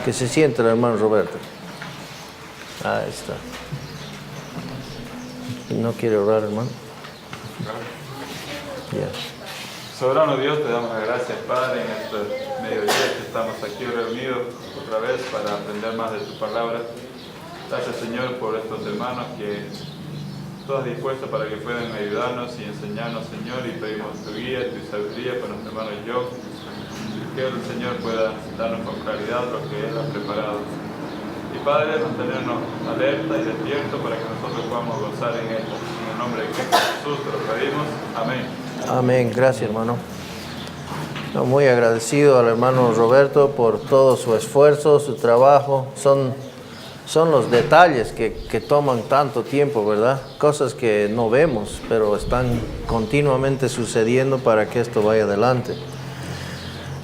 Que se siente el hermano Roberto. Ahí está. ¿No quiere orar, hermano? Ya. Soberano Dios, te damos las gracias, Padre, en este mediodía que estamos aquí reunidos otra vez para aprender más de tu palabra. Gracias, Señor, por estos hermanos que todos dispuestos para que puedan ayudarnos y enseñarnos, Señor, y pedimos tu guía, tu sabiduría para nuestro hermano Job, que el Señor pueda darnos con claridad lo que Él ha preparado. Y Padre, mantenernos alerta y despiertos para que nosotros podamos gozar en Él. En el nombre de Cristo Jesús te lo pedimos. Amén. Amén. Gracias, hermano. Muy agradecido al hermano Roberto por todo su esfuerzo, su trabajo. Son los detalles que toman tanto tiempo, ¿verdad? Cosas que no vemos, pero están continuamente sucediendo para que esto vaya adelante.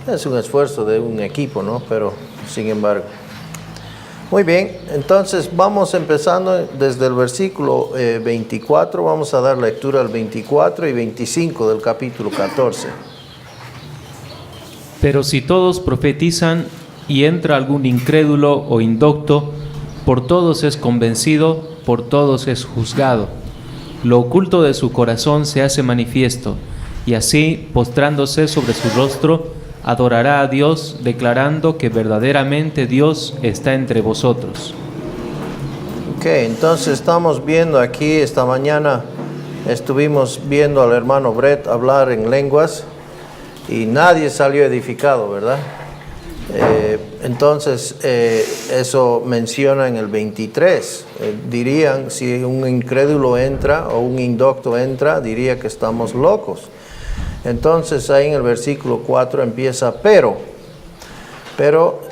Es un esfuerzo de un equipo, ¿no? Pero, sin embargo. Muy bien, entonces vamos empezando desde el versículo 24. Vamos a dar lectura al 24 y 25 del capítulo 14. Pero si todos profetizan y entra algún incrédulo o indocto, por todos es convencido, por todos es juzgado. Lo oculto de su corazón se hace manifiesto, y así, postrándose sobre su rostro, adorará a Dios, declarando que verdaderamente Dios está entre vosotros. Ok, entonces estamos viendo aquí, esta mañana estuvimos viendo al hermano Brett hablar en lenguas, y nadie salió edificado, ¿verdad? Entonces, eso menciona en el 23. Dirían, si un incrédulo entra o un indocto entra, diría que estamos locos. Entonces, ahí en el versículo 4 empieza, pero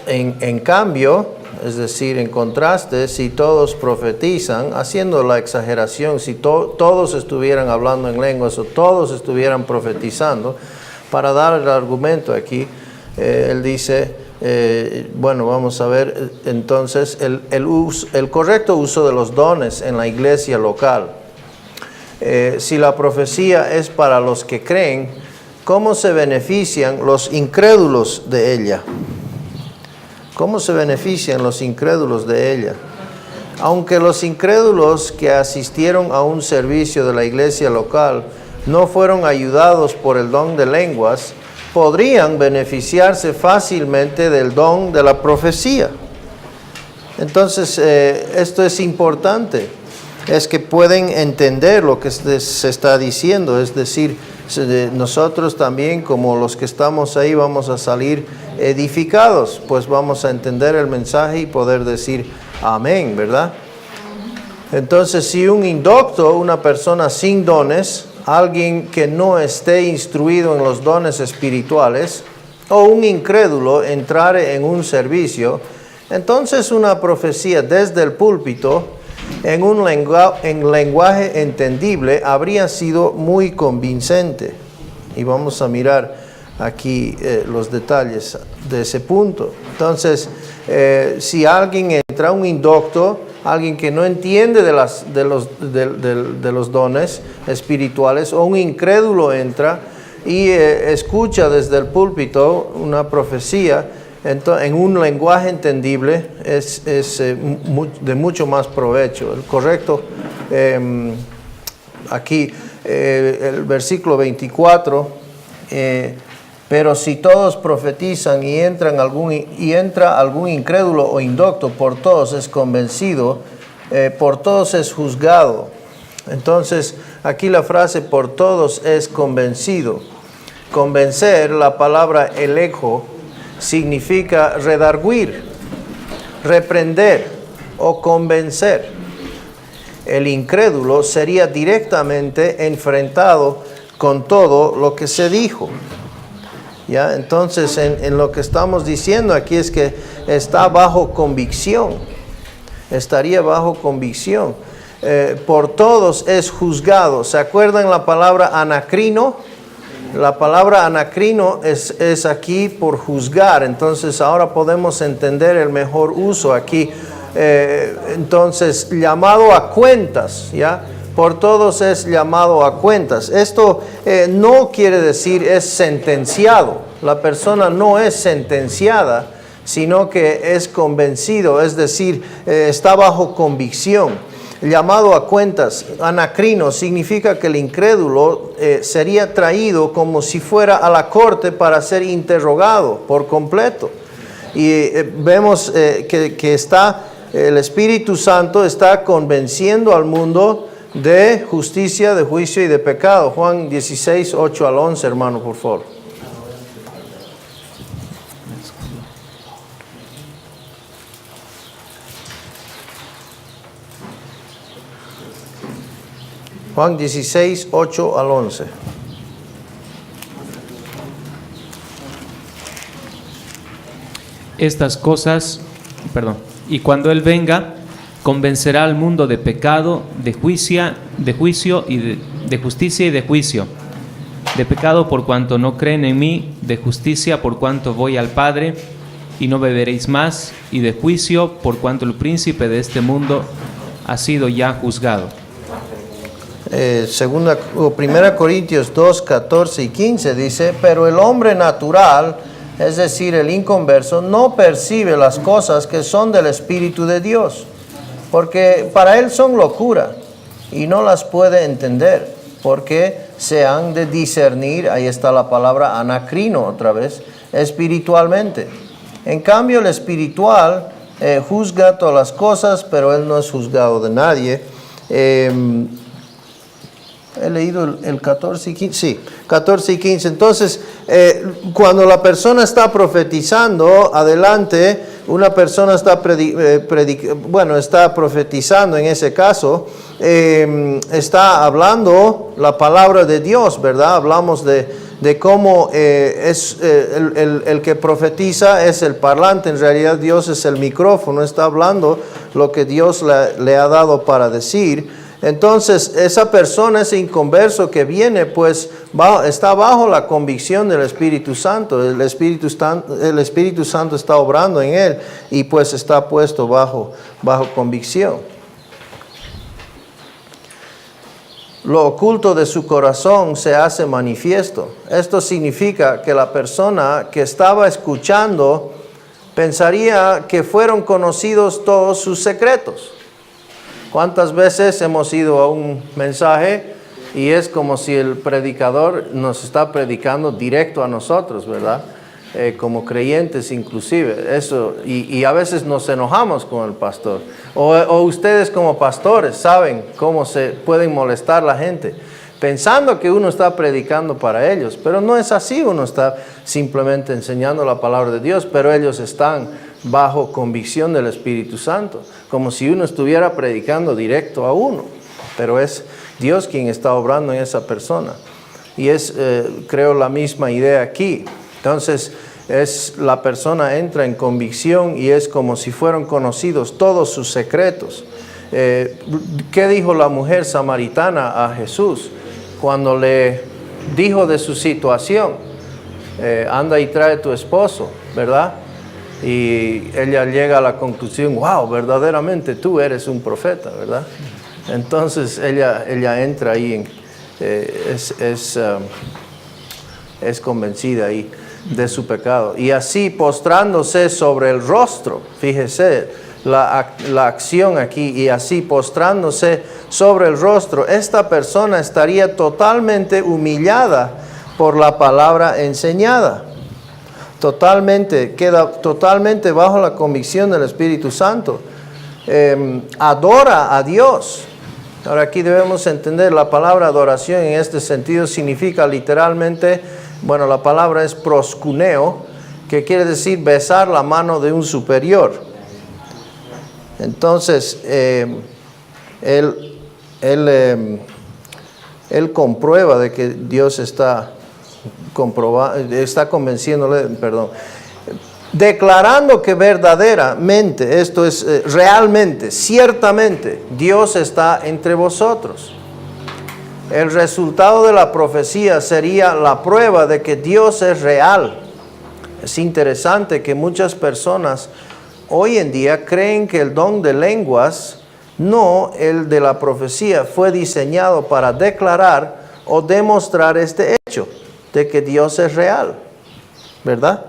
en cambio, es decir, en contraste, si todos profetizan, haciendo la exageración, si todos estuvieran hablando en lenguas o todos estuvieran profetizando, para dar el argumento aquí, él dice, bueno, vamos a ver entonces el correcto uso de los dones en la iglesia local. Si la profecía es para los que creen, ¿cómo se benefician los incrédulos de ella? ¿Cómo se benefician los incrédulos de ella? Aunque los incrédulos que asistieron a un servicio de la iglesia local no fueron ayudados por el don de lenguas, podrían beneficiarse fácilmente del don de la profecía. Entonces, esto es importante, es que pueden entender lo que se está diciendo, es decir, nosotros también, como los que estamos ahí, vamos a salir edificados, pues vamos a entender el mensaje y poder decir amén, ¿verdad? Entonces, si un indocto, una persona sin dones, alguien que no esté instruido en los dones espirituales, o un incrédulo entrare en un servicio, entonces una profecía desde el púlpito, en lenguaje entendible, habría sido muy convincente. Y vamos a mirar aquí los detalles de ese punto. Entonces, si alguien entra, un indocto, alguien que no entiende de los dones espirituales, o un incrédulo entra y escucha desde el púlpito una profecía en un lenguaje entendible, es de mucho más provecho. El correcto, aquí el versículo 24, pero si todos profetizan y entra algún incrédulo o indocto, por todos es convencido, por todos es juzgado. Entonces, aquí la frase por todos es convencido. Convencer, la palabra elejo, significa redarguir, reprender o convencer. El incrédulo sería directamente enfrentado con todo lo que se dijo. ¿Ya? Entonces, en lo que estamos diciendo aquí es que está bajo convicción. Estaría bajo convicción. Por todos es juzgado. ¿Se acuerdan la palabra anacrino? La palabra anacrino es aquí por juzgar. Entonces, ahora podemos entender el mejor uso aquí. Entonces, llamado a cuentas, ¿ya? Por todos es llamado a cuentas. Esto no quiere decir es sentenciado. La persona no es sentenciada, sino que es convencido, es decir, está bajo convicción. Llamado a cuentas, anacrino, significa que el incrédulo sería traído como si fuera a la corte para ser interrogado por completo. Y vemos que está, el Espíritu Santo está convenciendo al mundo de justicia, de juicio y de pecado. Juan 16, 8 al 11, hermano, por favor. Juan 16, 8 al 11. Estas cosas, y cuando Él venga, convencerá al mundo de pecado, de juicio y de justicia y de juicio. De pecado por cuanto no creen en mí, de justicia por cuanto voy al Padre y no beberéis más, y de juicio por cuanto el príncipe de este mundo ha sido ya juzgado. Primera Corintios 2, 14 y 15 dice, pero el hombre natural, es decir, el inconverso, no percibe las cosas que son del Espíritu de Dios, porque para él son locura y no las puede entender, porque se han de discernir, ahí está la palabra anacrino otra vez, espiritualmente. En cambio el espiritual juzga todas las cosas, pero él no es juzgado de nadie. He leído el 14 y 15. Sí, 14 y 15. Entonces, cuando la persona está profetizando, adelante, una persona está está profetizando en ese caso, está hablando la palabra de Dios, ¿verdad? Hablamos de cómo el que profetiza es el parlante, en realidad Dios es el micrófono, está hablando lo que Dios le ha dado para decir. Entonces, esa persona, ese inconverso que viene, pues está bajo la convicción del Espíritu Santo. El Espíritu Santo está obrando en él y pues está puesto bajo convicción. Lo oculto de su corazón se hace manifiesto. Esto significa que la persona que estaba escuchando pensaría que fueron conocidos todos sus secretos. ¿Cuántas veces hemos ido a un mensaje y es como si el predicador nos está predicando directo a nosotros, ¿verdad? Como creyentes inclusive. Eso, y a veces nos enojamos con el pastor. O ustedes como pastores saben cómo se pueden molestar la gente, pensando que uno está predicando para ellos. Pero no es así, uno está simplemente enseñando la palabra de Dios, pero ellos están bajo convicción del Espíritu Santo, como si uno estuviera predicando directo a uno, pero es Dios quien está obrando en esa persona. Y es, creo, la misma idea aquí. Entonces, la persona entra en convicción y es como si fueran conocidos todos sus secretos. ¿Qué dijo la mujer samaritana a Jesús cuando le dijo de su situación? Anda y trae tu esposo, ¿verdad? Y ella llega a la conclusión, wow, verdaderamente tú eres un profeta, ¿verdad? Entonces ella entra ahí, es convencida ahí de su pecado. Y así postrándose sobre el rostro, fíjese la acción aquí, y así postrándose sobre el rostro, esta persona estaría totalmente humillada por la palabra enseñada. Queda totalmente bajo la convicción del Espíritu Santo. Adora a Dios. Ahora aquí debemos entender la palabra adoración en este sentido significa literalmente, la palabra es proskuneo, que quiere decir besar la mano de un superior. Entonces, él comprueba de que Dios está convenciéndole, declarando que verdaderamente, esto es realmente, ciertamente, Dios está entre vosotros. El resultado de la profecía sería la prueba de que Dios es real. Es interesante que muchas personas hoy en día creen que el don de lenguas, no el de la profecía, fue diseñado para declarar o demostrar este hecho de que Dios es real, ¿verdad?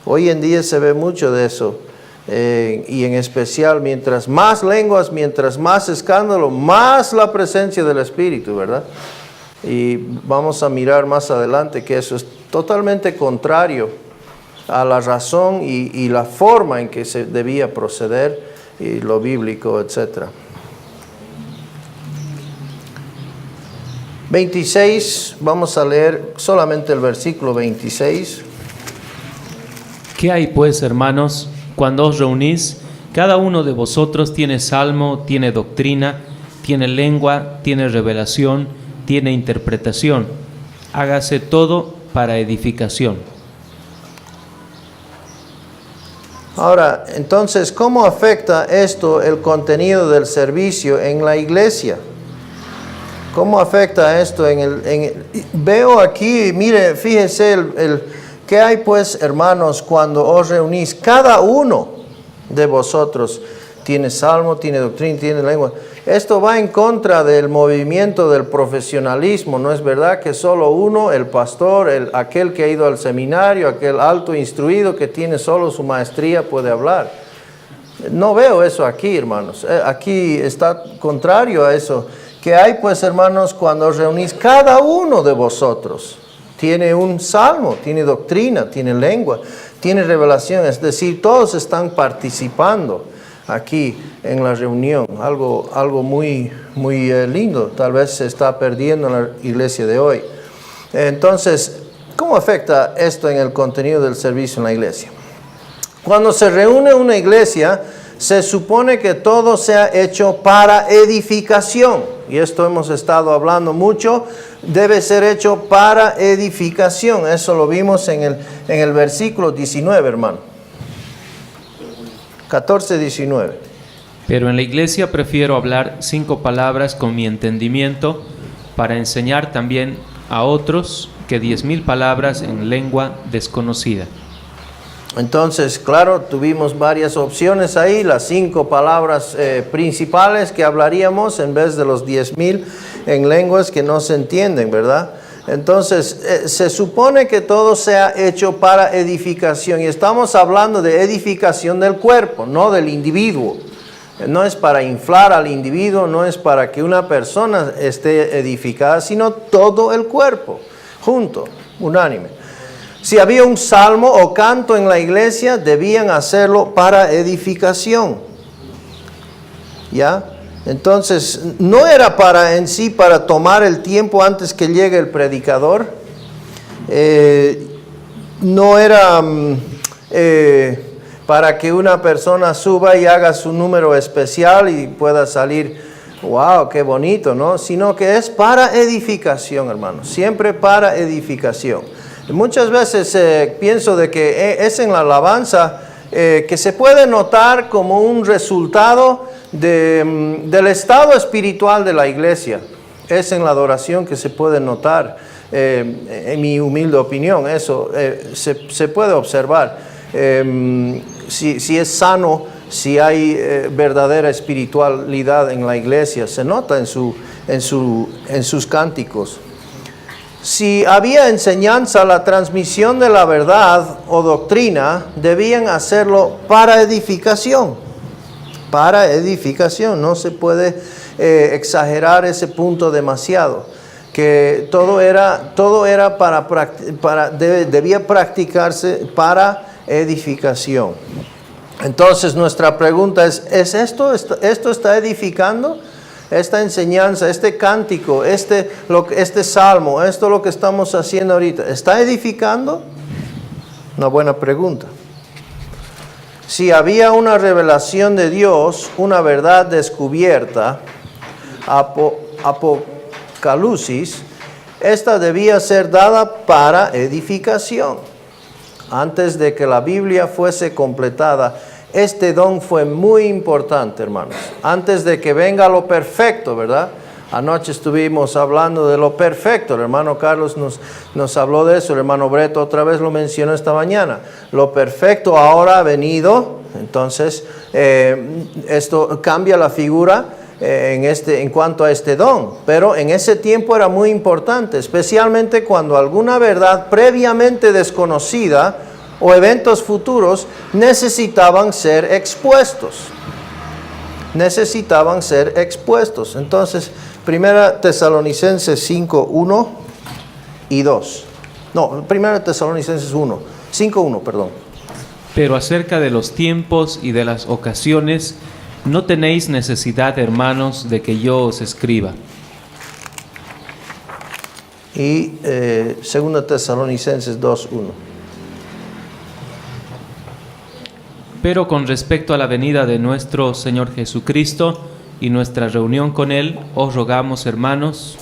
Hoy en día se ve mucho de eso. Y en especial, mientras más lenguas, mientras más escándalo, más la presencia del Espíritu, ¿verdad? Y vamos a mirar más adelante que eso es totalmente contrario a la razón y la forma en que se debía proceder, y lo bíblico, etc. 26, vamos a leer solamente el versículo 26. ¿Qué hay pues, hermanos, cuando os reunís? Cada uno de vosotros tiene salmo, tiene doctrina, tiene lengua, tiene revelación, tiene interpretación. Hágase todo para edificación. Ahora, entonces, ¿cómo afecta esto el contenido del servicio en la iglesia? ¿Cómo afecta esto veo aquí, mire, fíjese ¿qué hay pues, hermanos, cuando os reunís? Cada uno de vosotros tiene salmo, tiene doctrina, tiene lengua. Esto va en contra del movimiento del profesionalismo. No es verdad que solo uno, el pastor, aquel que ha ido al seminario, aquel alto instruido que tiene solo su maestría puede hablar. No veo eso aquí, hermanos. Aquí está contrario a eso. ¿Qué hay pues, hermanos, cuando os reunís? Cada uno de vosotros tiene un salmo, tiene doctrina, tiene lengua, tiene revelación. Es decir, todos están participando aquí en la reunión. Algo muy lindo. Tal vez se está perdiendo en la iglesia de hoy. Entonces, ¿cómo afecta esto en el contenido del servicio en la iglesia? Cuando se reúne una iglesia, se supone que todo sea hecho para edificación. Y esto hemos estado hablando mucho. Debe ser hecho para edificación. Eso lo vimos en el versículo 19, hermano. 14:19. Pero en la iglesia prefiero hablar 5 palabras con mi entendimiento para enseñar también a otros que 10,000 palabras en lengua desconocida. Entonces, claro, tuvimos varias opciones ahí, las 5 palabras principales que hablaríamos en vez de los 10,000 en lenguas que no se entienden, ¿verdad? Entonces, se supone que todo sea hecho para edificación, y estamos hablando de edificación del cuerpo, no del individuo. No es para inflar al individuo, no es para que una persona esté edificada, sino todo el cuerpo, junto, unánime. Si había un salmo o canto en la iglesia, debían hacerlo para edificación. ¿Ya? Entonces, no era para tomar el tiempo antes que llegue el predicador. No era para que una persona suba y haga su número especial y pueda salir, wow, qué bonito, ¿no? Sino que es para edificación, hermanos. Siempre para edificación. Muchas veces pienso de que es en la alabanza que se puede notar como un resultado del estado espiritual de la iglesia. Es en la adoración que se puede notar, en mi humilde opinión, eso se puede observar. Si es sano, si hay verdadera espiritualidad en la iglesia, se nota en sus cánticos. Si había enseñanza, la transmisión de la verdad o doctrina, debían hacerlo para edificación. Para edificación, no se puede exagerar ese punto demasiado. Que todo era debía practicarse para edificación. Entonces nuestra pregunta es ¿esto está edificando? Esta enseñanza, este cántico, este salmo, esto lo que estamos haciendo ahorita, ¿está edificando? Una buena pregunta. Si había una revelación de Dios, una verdad descubierta, apocalipsis, esta debía ser dada para edificación. Antes de que la Biblia fuese completada, este don fue muy importante, hermanos. Antes de que venga lo perfecto, ¿verdad? Anoche estuvimos hablando de lo perfecto. El hermano Carlos nos habló de eso. El hermano Breto otra vez lo mencionó esta mañana. Lo perfecto ahora ha venido. Entonces, esto cambia la figura en cuanto a este don. Pero en ese tiempo era muy importante, especialmente cuando alguna verdad previamente desconocida o eventos futuros necesitaban ser expuestos. Necesitaban ser expuestos. Entonces, 1 Tesalonicenses 5, 1 y 2. No, 1 Tesalonicenses 5, 1, perdón. Pero acerca de los tiempos y de las ocasiones, no tenéis necesidad, hermanos, de que yo os escriba. Y 2 Tesalonicenses 2, 1. Pero con respecto a la venida de nuestro Señor Jesucristo y nuestra reunión con Él, os rogamos, hermanos,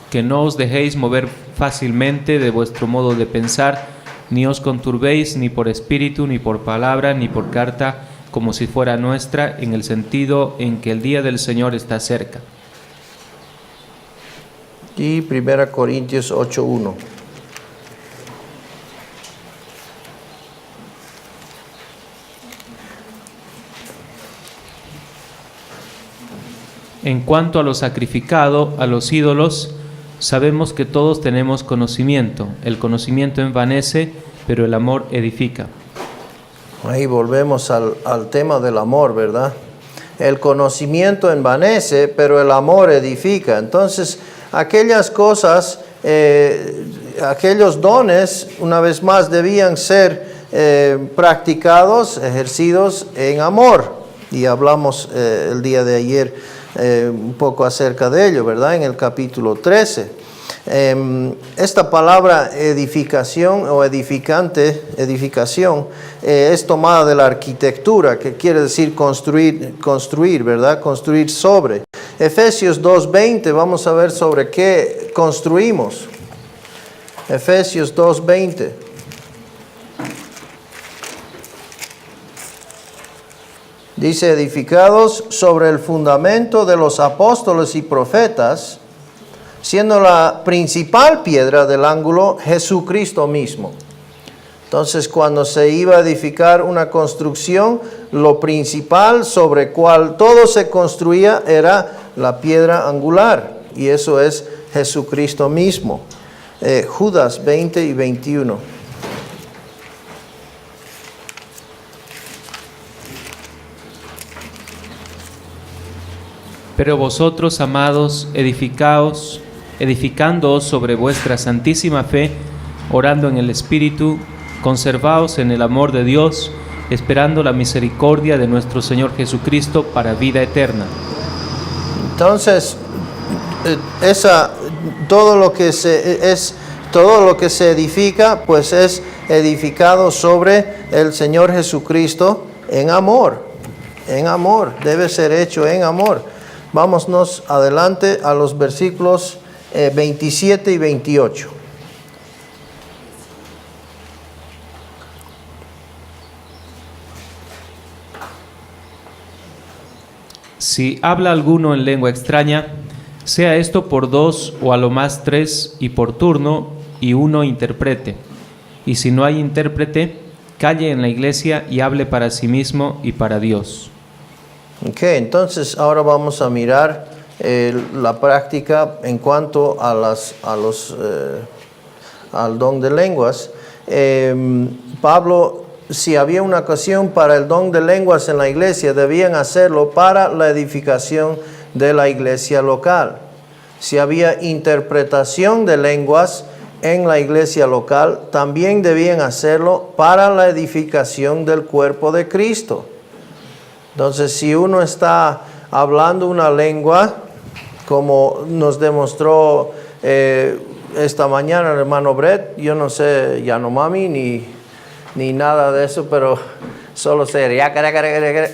que no os dejéis mover fácilmente de vuestro modo de pensar, ni os conturbéis ni por espíritu, ni por palabra, ni por carta, como si fuera nuestra, en el sentido en que el día del Señor está cerca. Y 1 Corintios 8, 1. En cuanto a lo sacrificado, a los ídolos, sabemos que todos tenemos conocimiento. El conocimiento envanece, pero el amor edifica. Ahí volvemos al tema del amor, ¿verdad? El conocimiento envanece, pero el amor edifica. Entonces, aquellas cosas, aquellos dones, una vez más, debían ser practicados, ejercidos en amor. Y hablamos el día de ayer un poco acerca de ello, ¿verdad? En el capítulo 13. Esta palabra edificación o edificación es tomada de la arquitectura, que quiere decir construir, ¿verdad? Construir sobre. Efesios 2:20, vamos a ver sobre qué construimos. Efesios 2:20. Dice, edificados sobre el fundamento de los apóstoles y profetas, siendo la principal piedra del ángulo Jesucristo mismo. Entonces, cuando se iba a edificar una construcción, lo principal sobre cual todo se construía era la piedra angular, y eso es Jesucristo mismo. Judas 20 y 21. Pero vosotros, amados, edificándoos sobre vuestra santísima fe, orando en el Espíritu, conservaos en el amor de Dios, esperando la misericordia de nuestro Señor Jesucristo para vida eterna. Entonces, todo lo que se edifica, pues es edificado sobre el Señor Jesucristo en amor. En amor, debe ser hecho en amor. Vámonos adelante a los versículos 27 y 28. Si habla alguno en lengua extraña, sea esto por 2 o a lo más 3 y por turno, y uno interprete. Y si no hay intérprete, calle en la iglesia y hable para sí mismo y para Dios. Ok, entonces ahora vamos a mirar la práctica en cuanto a al don de lenguas. Pablo, si había una ocasión para el don de lenguas en la iglesia, debían hacerlo para la edificación de la iglesia local. Si había interpretación de lenguas en la iglesia local, también debían hacerlo para la edificación del cuerpo de Cristo. Entonces, si uno está hablando una lengua, como nos demostró esta mañana el hermano Brett, yo no sé Yanomami ni nada de eso, pero solo sé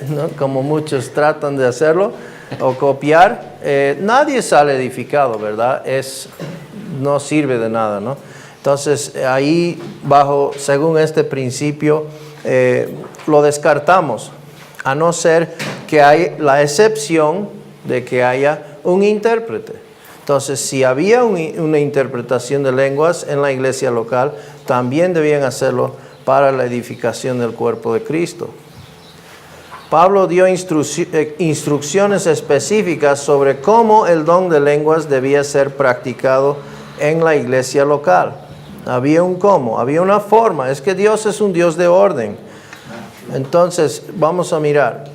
¿no? Como muchos tratan de hacerlo o copiar, nadie sale edificado, ¿verdad? No sirve de nada, ¿no? Entonces, ahí según este principio, lo descartamos, a no ser que hay la excepción de que haya un intérprete. Entonces, si había una interpretación de lenguas en la iglesia local, también debían hacerlo para la edificación del cuerpo de Cristo. Pablo dio instrucciones específicas sobre cómo el don de lenguas debía ser practicado en la iglesia local. había un cómo, había una forma. Es que Dios es un Dios de orden. Entonces, vamos a mirar.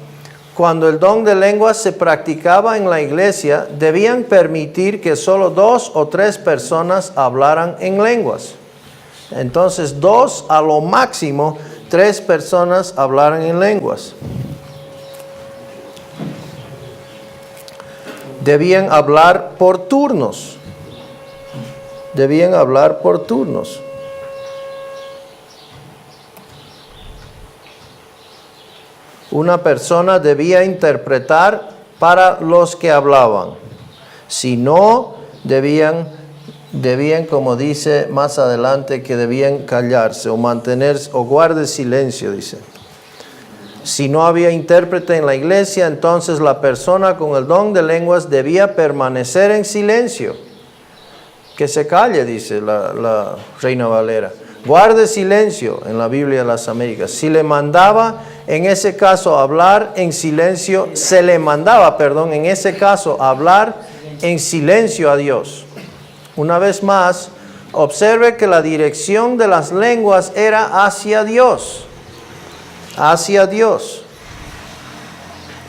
Cuando el don de lenguas se practicaba en la iglesia, debían permitir que solo 2 o 3 personas hablaran en lenguas. Entonces, 2 a lo máximo, 3 personas hablaran en lenguas. Debían hablar por turnos. Debían hablar por turnos. Una persona debía interpretar para los que hablaban. Si no, debían, como dice más adelante, que debían callarse o mantenerse o guardar silencio, dice. Si no había intérprete en la iglesia, entonces la persona con el don de lenguas debía permanecer en silencio. Que se calle, dice la Reina Valera. Guarde silencio en la Biblia de las Américas. Si le mandaba en ese caso hablar en silencio, se le mandaba, en ese caso hablar en silencio a Dios. Una vez más, observe que la dirección de las lenguas era hacia Dios. Hacia Dios.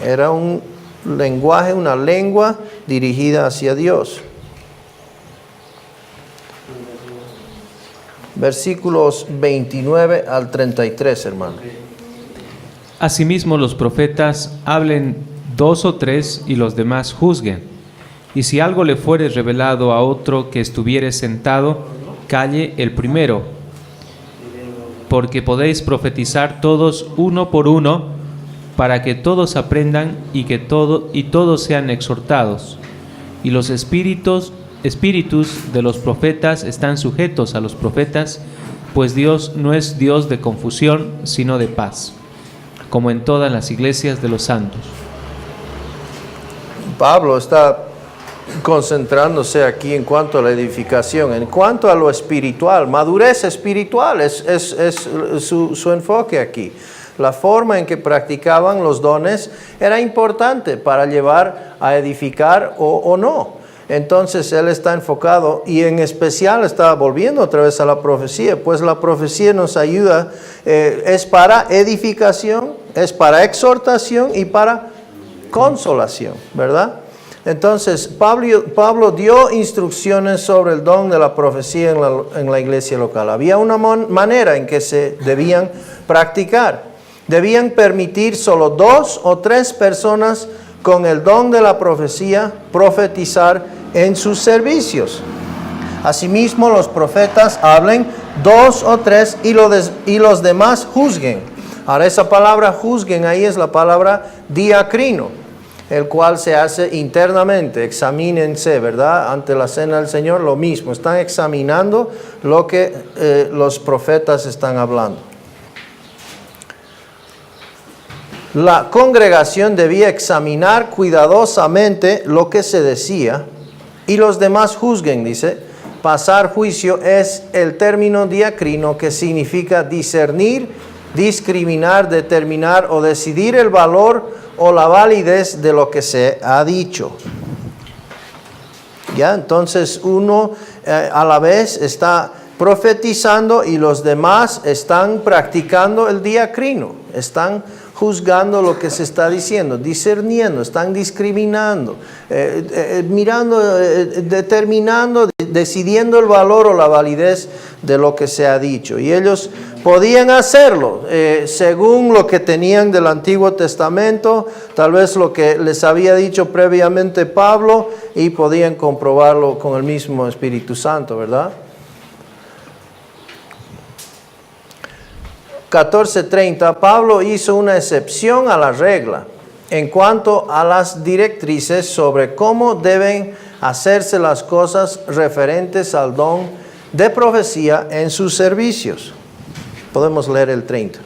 Era un lenguaje, una lengua dirigida hacia Dios. Versículos 29 al 33, hermano. Asimismo los profetas hablen 2 o 3 y los demás juzguen. Y si algo le fuere revelado a otro que estuviere sentado, calle el primero. Porque podéis profetizar todos uno por uno, para que todos aprendan y todos sean exhortados. Y los espíritus de los profetas están sujetos a los profetas, pues Dios no es Dios de confusión, sino de paz, como en todas las iglesias de los santos. Pablo está concentrándose aquí en cuanto a la edificación, en cuanto a lo espiritual, madurez espiritual es su enfoque aquí. La forma en que practicaban los dones era importante para llevar a edificar o no. Entonces él está enfocado y en especial está volviendo otra vez a la profecía, pues la profecía nos ayuda, es para edificación, es para exhortación y para consolación, ¿verdad? Entonces Pablo dio instrucciones sobre el don de la profecía en la iglesia local. Había una manera en que se debían practicar. Debían permitir solo 2 o 3 personas con el don de la profecía profetizar en sus servicios. Asimismo, los profetas hablen 2 o 3 y los demás juzguen. Ahora, esa palabra juzguen ahí es la palabra diacrino, el cual se hace internamente. Examínense, ¿verdad? Ante la cena del Señor, lo mismo. Están examinando lo que los profetas están hablando. La congregación debía examinar cuidadosamente lo que se decía y los demás juzguen, dice. Pasar juicio es el término diacrino que significa discernir, discriminar, determinar o decidir el valor o la validez de lo que se ha dicho. ¿Ya? Entonces uno a la vez está profetizando y los demás están practicando el diacrino, están juzgando lo que se está diciendo, discerniendo, están discriminando, mirando, determinando, decidiendo el valor o la validez de lo que se ha dicho. Y ellos podían hacerlo según lo que tenían del Antiguo Testamento, tal vez lo que les había dicho previamente Pablo, y podían comprobarlo con el mismo Espíritu Santo, ¿verdad? 14:30, Pablo hizo una excepción a la regla en cuanto a las directrices sobre cómo deben hacerse las cosas referentes al don de profecía en sus servicios. Podemos leer el 30.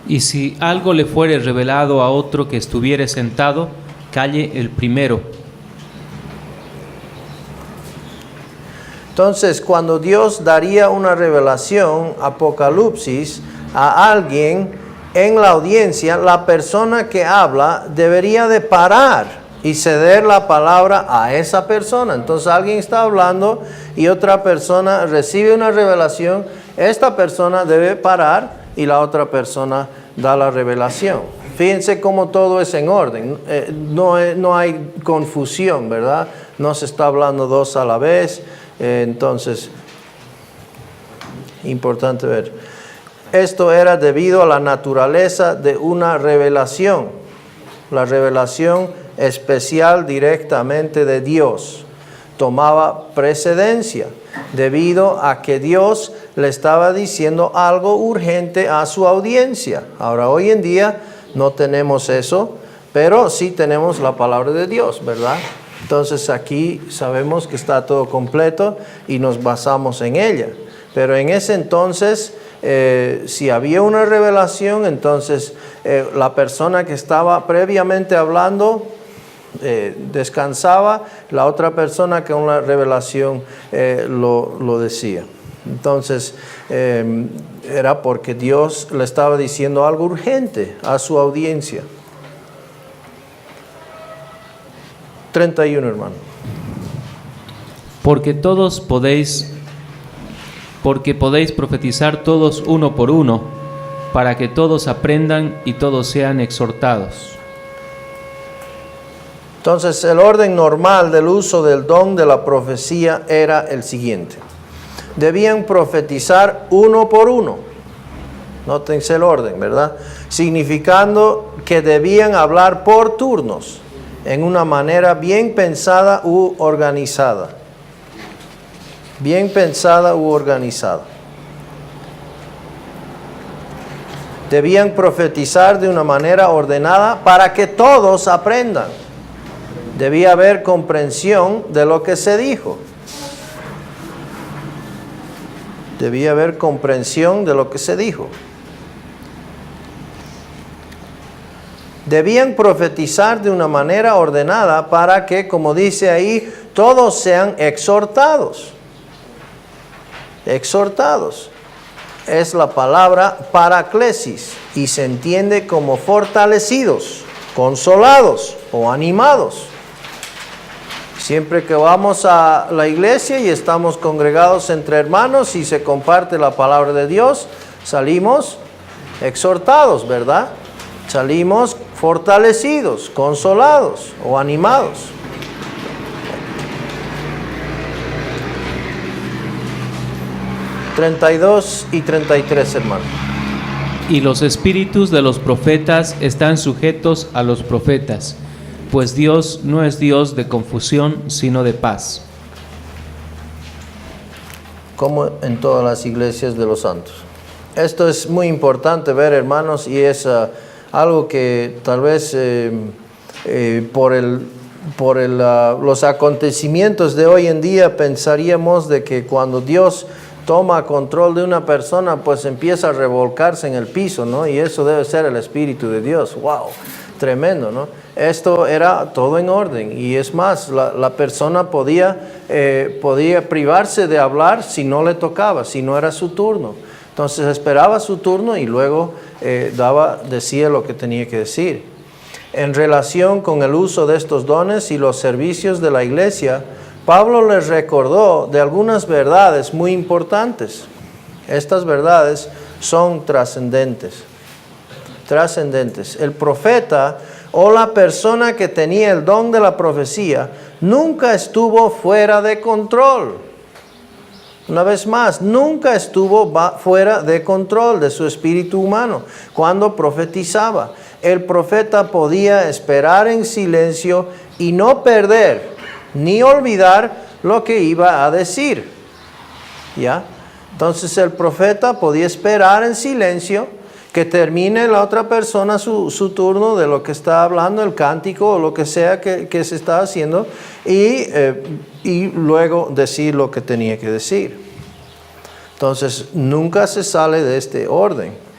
Y si algo le fuere revelado a otro que estuviere sentado, calle el primero. Entonces, cuando Dios daría una revelación, Apocalipsis, a alguien en la audiencia, la persona que habla debería de parar y ceder la palabra a esa persona. Entonces alguien está hablando y otra persona recibe una revelación. Esta persona debe parar y la otra persona da la revelación. Fíjense cómo todo es en orden. No hay confusión, ¿verdad? No se está hablando dos a la vez. Entonces, importante ver. Esto era debido a la naturaleza de una revelación. La revelación especial directamente de Dios tomaba precedencia debido a que Dios le estaba diciendo algo urgente a su audiencia. Ahora, hoy en día no tenemos eso, pero sí tenemos la palabra de Dios, ¿verdad? Entonces aquí sabemos que está todo completo y nos basamos en ella. Pero en ese entonces, si había una revelación, entonces la persona que estaba previamente hablando descansaba, la otra persona con la revelación lo decía. Entonces era porque Dios le estaba diciendo algo urgente a su audiencia. 31, hermano. Porque podéis profetizar todos uno por uno, para que todos aprendan y todos sean exhortados. Entonces, el orden normal del uso del don de la profecía era el siguiente. Debían profetizar uno por uno. Nótense el orden, ¿verdad? Significando que debían hablar por turnos, en una manera bien pensada u organizada. Bien pensada u organizada. Debían profetizar de una manera ordenada para que todos aprendan. Debía haber comprensión de lo que se dijo. Debía haber comprensión de lo que se dijo. Debían profetizar de una manera ordenada para que, como dice ahí, todos sean exhortados. Exhortados. Es la palabra paraklesis y se entiende como fortalecidos, consolados o animados. Siempre que vamos a la iglesia y estamos congregados entre hermanos y se comparte la palabra de Dios, salimos exhortados, ¿verdad? Salimos fortalecidos, consolados o animados. (32 y 33, hermano). Y los espíritus de los profetas están sujetos a los profetas, pues Dios no es Dios de confusión, sino de paz. Como en todas las iglesias de los santos. Esto es muy importante ver, hermanos, y es algo que tal vez por los acontecimientos de hoy en día pensaríamos de que cuando Dios toma control de una persona, pues empieza a revolcarse en el piso, ¿no? Y eso debe ser el Espíritu de Dios. ¡Wow! Tremendo, ¿no? Esto era todo en orden. Y es más, la persona podía privarse de hablar si no le tocaba, si no era su turno. Entonces esperaba su turno y luego decía lo que tenía que decir. En relación con el uso de estos dones y los servicios de la iglesia, Pablo les recordó de algunas verdades muy importantes. Estas verdades son trascendentes. El profeta o la persona que tenía el don de la profecía nunca estuvo fuera de control. Una vez más, nunca estuvo fuera de control de su espíritu humano cuando profetizaba. El profeta podía esperar en silencio y no perder ni olvidar lo que iba a decir. ¿Ya? Entonces el profeta podía esperar en silencio que termine la otra persona su turno de lo que está hablando, el cántico o lo que sea que se está haciendo, y luego decir lo que tenía que decir. Entonces nunca se sale de este orden.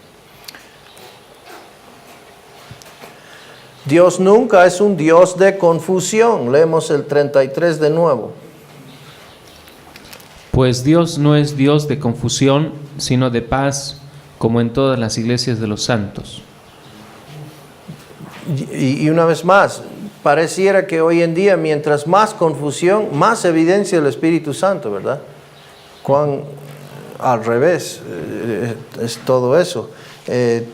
Dios nunca es un Dios de confusión. Leemos el 33 de nuevo. Pues Dios no es Dios de confusión, sino de paz, como en todas las iglesias de los santos. Y una vez más, pareciera que hoy en día, mientras más confusión, más evidencia del Espíritu Santo, ¿verdad? Cuán al revés es todo eso.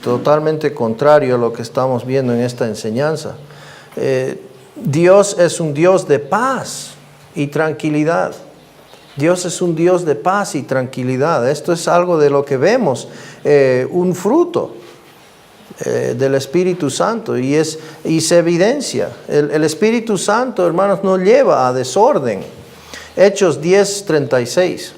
Totalmente contrario a lo que estamos viendo en esta enseñanza. Dios es un Dios de paz y tranquilidad. Dios es un Dios de paz y tranquilidad. Esto es algo de lo que vemos, un fruto del Espíritu Santo, y se evidencia. El Espíritu Santo, hermanos, no lleva a desorden. Hechos 10:36.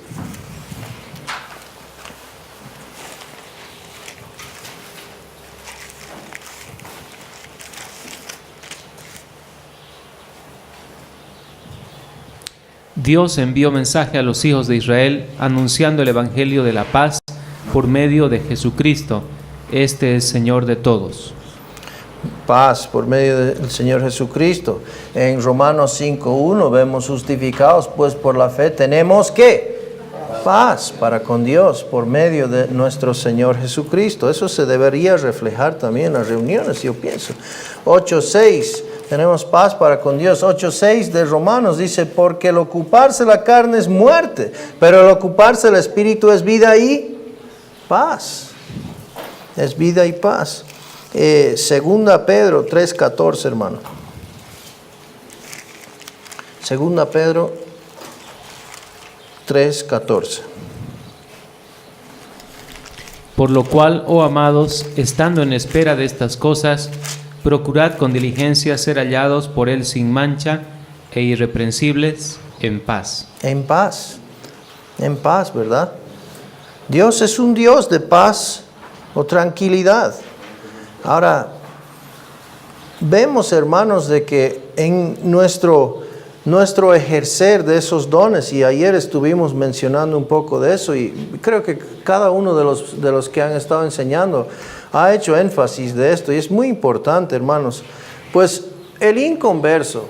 Dios envió mensaje a los hijos de Israel anunciando el Evangelio de la paz por medio de Jesucristo. Este es Señor de todos. Paz por medio del Señor Jesucristo. En Romanos 5:1 vemos justificados, pues por la fe tenemos ¿qué? Paz para con Dios por medio de nuestro Señor Jesucristo. Eso se debería reflejar también en las reuniones, yo pienso. 8:6. Tenemos paz para con Dios. 8:6 de Romanos dice, porque el ocuparse la carne es muerte, pero el ocuparse el Espíritu es vida y paz. Es vida y paz. Segunda Pedro 3:14, hermano. Segunda Pedro 3:14. Por lo cual, oh amados, estando en espera de estas cosas, procurad con diligencia ser hallados por Él sin mancha e irreprensibles en paz. En paz, ¿verdad? Dios es un Dios de paz o tranquilidad. Ahora, vemos, hermanos, de que en nuestro ejercer de esos dones, y ayer estuvimos mencionando un poco de eso, y creo que cada uno de los que han estado enseñando ha hecho énfasis de esto, y es muy importante, hermanos. Pues el inconverso,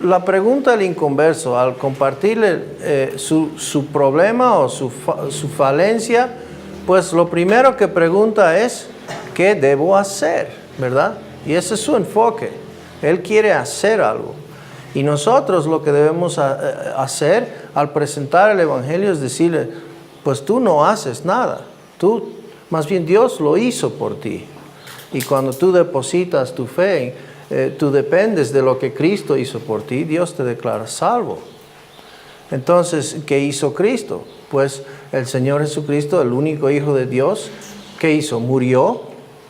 la pregunta del inconverso al compartirle su problema o su falencia, pues lo primero que pregunta es, ¿qué debo hacer? ¿Verdad? Y ese es su enfoque. Él quiere hacer algo. Y nosotros lo que debemos hacer al presentar el Evangelio es decirle, pues tú no haces nada. Más bien Dios lo hizo por ti. Y cuando tú depositas tu fe, tú dependes de lo que Cristo hizo por ti, Dios te declara salvo. Entonces, ¿qué hizo Cristo? Pues el Señor Jesucristo, el único Hijo de Dios, ¿qué hizo? Murió,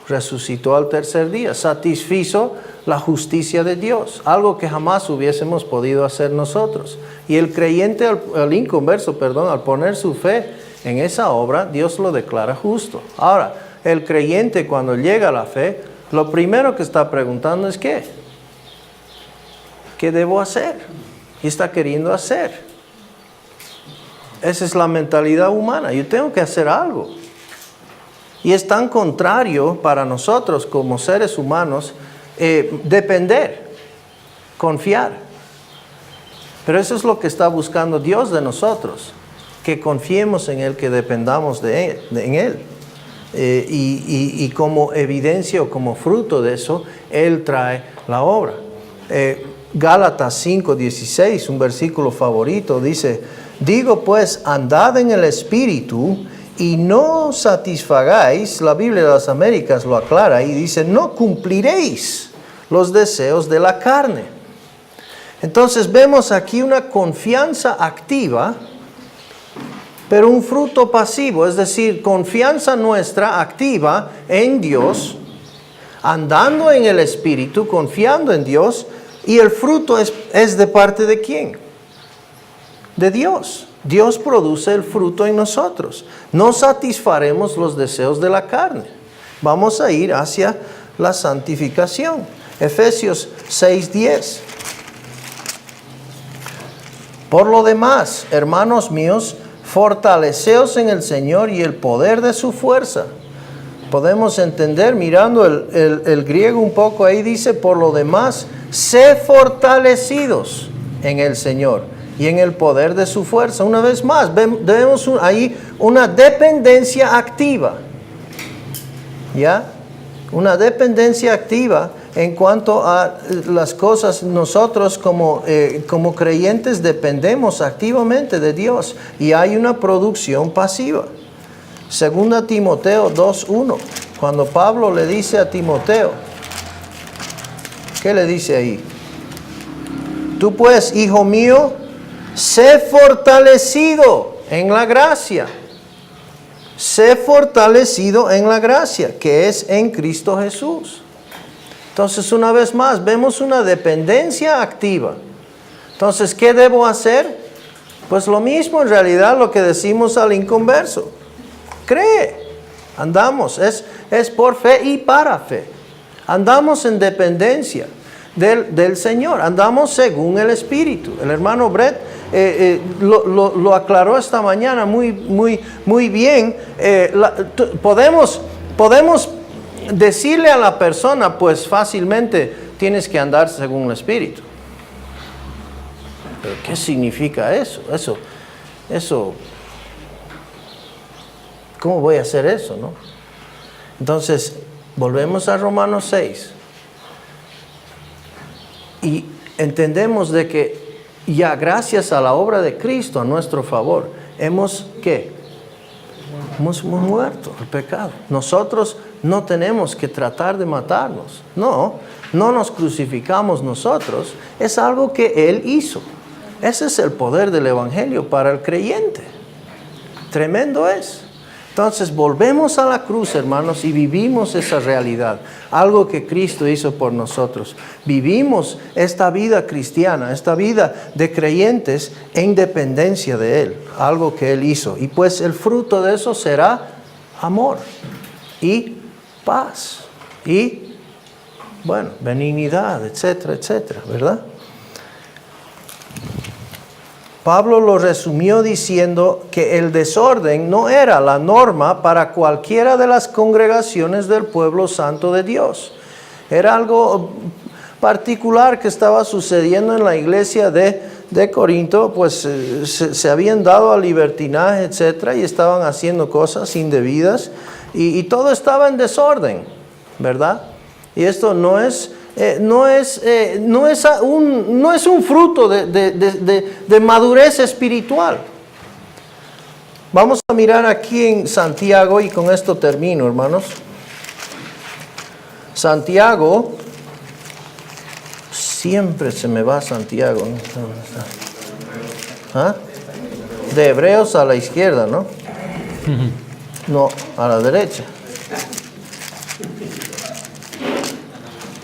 resucitó al tercer día, satisfizo la justicia de Dios, algo que jamás hubiésemos podido hacer nosotros. Y el creyente, el inconverso, al poner su fe en esa obra, Dios lo declara justo. Ahora, el creyente cuando llega a la fe, lo primero que está preguntando es ¿qué? ¿Qué debo hacer? ¿Qué está queriendo hacer? Esa es la mentalidad humana. Yo tengo que hacer algo. Y es tan contrario para nosotros como seres humanos depender, confiar. Pero eso es lo que está buscando Dios de nosotros, que confiemos en Él, que dependamos en Él. Y como evidencia o como fruto de eso, Él trae la obra. Gálatas 5:16, un versículo favorito, dice, digo pues, andad en el Espíritu y no satisfagáis, la Biblia de las Américas lo aclara y dice, no cumpliréis los deseos de la carne. Entonces vemos aquí una confianza activa, pero un fruto pasivo, es decir, confianza nuestra activa en Dios, andando en el Espíritu, confiando en Dios, y el fruto es de parte de ¿quién? De Dios. Dios produce el fruto en nosotros. No satisfaremos los deseos de la carne. Vamos a ir hacia la santificación. Efesios 6:10. Por lo demás, hermanos míos, fortaleceos en el Señor y el poder de su fuerza. Podemos entender, mirando el griego un poco ahí, dice, por lo demás, sé fortalecidos en el Señor y en el poder de su fuerza. Una vez más, vemos ahí una dependencia activa. ¿Ya? Una dependencia activa en cuanto a las cosas. Nosotros como creyentes dependemos activamente de Dios y hay una producción pasiva. 2 Timoteo 2:1, cuando Pablo le dice a Timoteo, ¿qué le dice ahí? Tú pues, hijo mío, sé fortalecido en la gracia. Sé fortalecido en la gracia que es en Cristo Jesús. Entonces, una vez más, vemos una dependencia activa. Entonces, ¿qué debo hacer? Pues lo mismo en realidad lo que decimos al inconverso. Cree. Andamos. Es por fe y para fe. Andamos en dependencia del Señor. Andamos según el Espíritu. El hermano Brett lo aclaró esta mañana muy bien. Podemos decirle a la persona, pues fácilmente, tienes que andar según el Espíritu. ¿Pero qué significa eso? Eso, ¿cómo voy a hacer eso, no? Entonces, volvemos a Romanos 6. Y entendemos de que ya gracias a la obra de Cristo a nuestro favor, hemos muerto al pecado. Nosotros no tenemos que tratar de matarnos. No nos crucificamos nosotros. Es algo que Él hizo. Ese es el poder del Evangelio para el creyente. Tremendo es. Entonces volvemos a la cruz, hermanos, y vivimos esa realidad. Algo que Cristo hizo por nosotros. Vivimos esta vida cristiana, esta vida de creyentes en dependencia de Él. Algo que Él hizo. Y pues el fruto de eso será amor y paz. Y, bueno, benignidad, etcétera, etcétera, ¿verdad? Pablo lo resumió diciendo que el desorden no era la norma para cualquiera de las congregaciones del pueblo santo de Dios. Era algo particular que estaba sucediendo en la iglesia de Corinto, pues se habían dado al libertinaje, etcétera, y estaban haciendo cosas indebidas y todo estaba en desorden, ¿verdad? Y esto no es un fruto de madurez espiritual. Vamos a mirar aquí en Santiago y con esto termino, hermanos. Santiago, siempre se me va Santiago, ¿no? ¿Ah? De Hebreos a la izquierda, ¿no? No, a la derecha.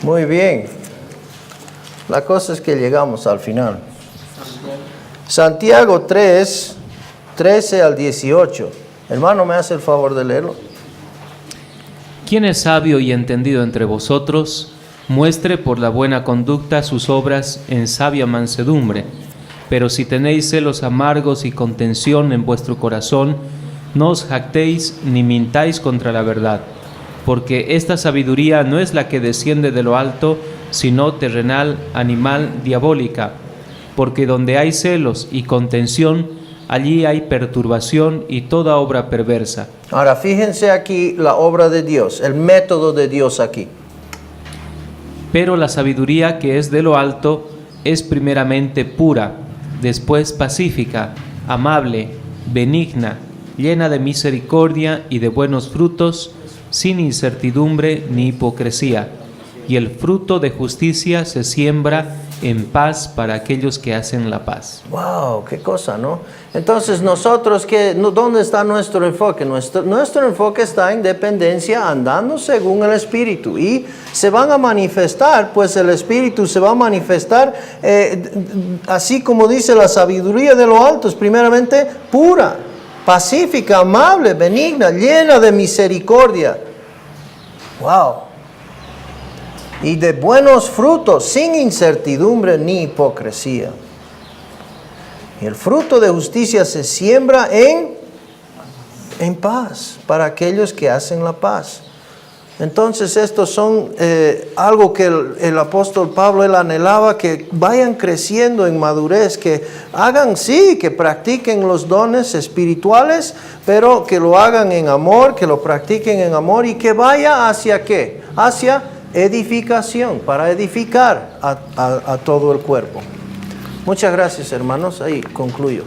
Muy bien. La cosa es que llegamos al final. Santiago 3, 13 al 18. Hermano, ¿me hace el favor de leerlo? ¿Quién es sabio y entendido entre vosotros? Muestre por la buena conducta sus obras en sabia mansedumbre. Pero si tenéis celos amargos y contención en vuestro corazón, no os jactéis ni mintáis contra la verdad. Porque esta sabiduría no es la que desciende de lo alto, sino terrenal, animal, diabólica. Porque donde hay celos y contención, allí hay perturbación y toda obra perversa. Ahora fíjense aquí la obra de Dios, el método de Dios aquí. Pero la sabiduría que es de lo alto es primeramente pura, después pacífica, amable, benigna, llena de misericordia y de buenos frutos, sin incertidumbre ni hipocresía, y el fruto de justicia se siembra en paz para aquellos que hacen la paz. ¡Wow! ¡Qué cosa!, ¿no? Entonces nosotros, ¿dónde está nuestro enfoque? Nuestro enfoque está en dependencia, andando según el Espíritu. Y se van a manifestar, pues el Espíritu se va a manifestar, así como dice la sabiduría de lo alto, es primeramente pura, pacífica, amable, benigna, llena de misericordia. ¡Wow! Y de buenos frutos, sin incertidumbre ni hipocresía. Y el fruto de justicia se siembra en paz, para aquellos que hacen la paz. Entonces estos son algo que el apóstol Pablo, él anhelaba, que vayan creciendo en madurez, que hagan, sí, que practiquen los dones espirituales, pero que lo hagan en amor, que lo practiquen en amor y que vaya hacia ¿qué? Hacia edificación, para edificar a todo el cuerpo. Muchas gracias, hermanos. Ahí concluyo.